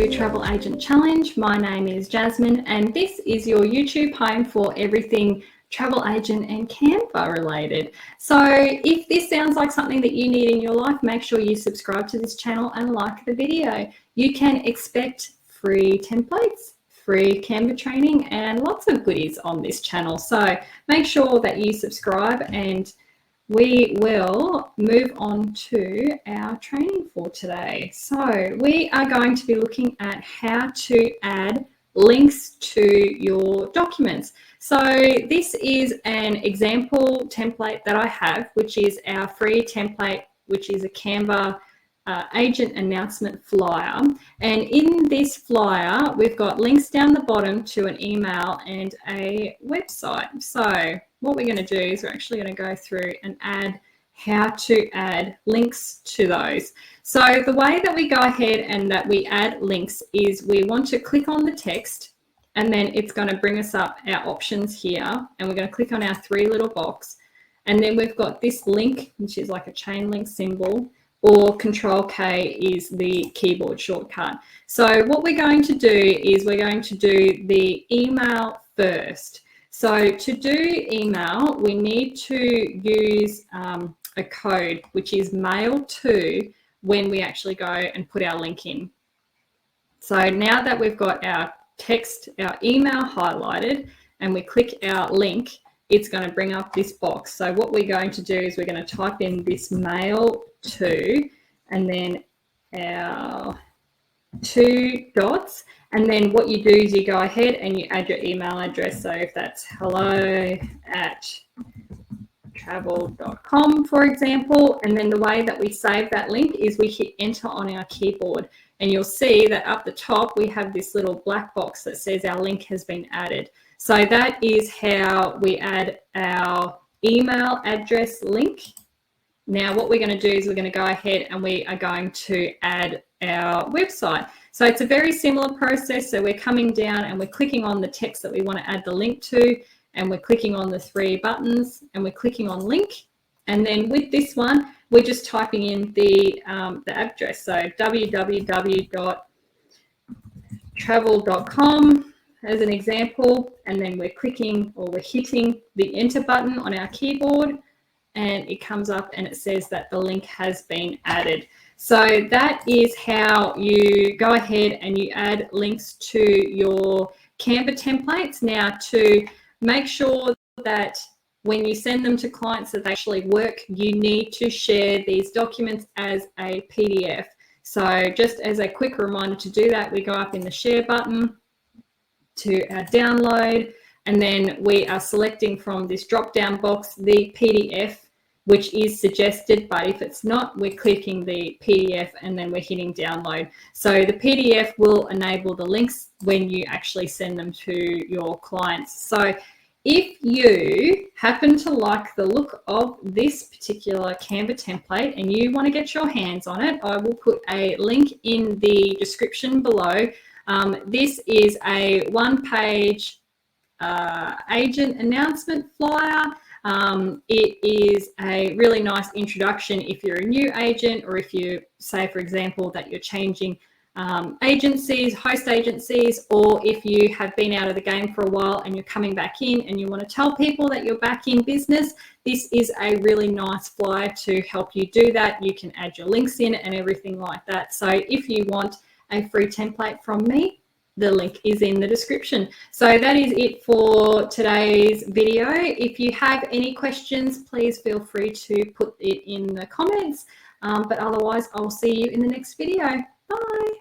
to Travel Agent Challenge. My name is Jasmine and this is your YouTube home for everything travel agent and Canva related. So if this sounds like something that you need in your life, make sure you subscribe to this channel and like the video. You can expect free templates, free Canva training and lots of goodies on this channel. So make sure that you subscribe and we will move on to our training for today. So we are going to be looking at how to add links to your documents. So this is an example template that I have, which is our free template, which is a Canva agent announcement flyer. And in this flyer, we've got links down the bottom to an email and a website. So what we're going to do is we're actually going to go through and add how to add links to those. So the way that we go ahead and that we add links is we want to click on the text and then it's going to bring us up our options here, and we're going to click on our three little box, and then we've got this link, which is like a chain link symbol, or Control K is the keyboard shortcut. So what we're going to do is we're going to do the email first. So to do email, we need to use a code, which is mail to, when we actually go and put our link in. So now that we've got our text, our email highlighted, and we click our link, it's going to bring up this box. So what we're going to do is we're going to type in this mail to, and then our 2 dots, and then what you do is you go ahead and you add your email address. So if that's hello@travel.com, for example, and then the way that we save that link is we hit enter on our keyboard, and you'll see that up the top we have this little black box that says our link has been added. So that is how we add our email address link. Now what we're going to do is we're going to go ahead and we are going to add our website. So it's a very similar process. So we're coming down and we're clicking on the text that we want to add the link to, and we're clicking on the 3 buttons and we're clicking on link. And then with this one, we're just typing in the address. So www.travel.com as an example, and then we're clicking, or we're hitting the enter button on our keyboard, and it comes up and it says that the link has been added. So that is how you go ahead and you add links to your Canva templates. Now, to make sure that when you send them to clients that they actually work, you need to share these documents as a PDF. So just as a quick reminder to do that, we go up in the share button to our download, and then we are selecting from this drop down box the PDF, which is suggested, but if it's not, we're clicking the PDF and then we're hitting download. So the PDF will enable the links when you actually send them to your clients. So if you happen to like the look of this particular Canva template and you want to get your hands on it, I will put a link in the description below. This is a 1-page agent announcement flyer. It is a really nice introduction if you're a new agent, or if you say, for example, that you're changing agencies, host agencies, or if you have been out of the game for a while and you're coming back in and you want to tell people that you're back in business. This is a really nice flyer to help you do that. You can add your links in and everything like that. So if you want a free template from me, the link is in the description. So that is it for today's video. If you have any questions, please feel free to put it in the comments. But otherwise, I'll see you in the next video. Bye.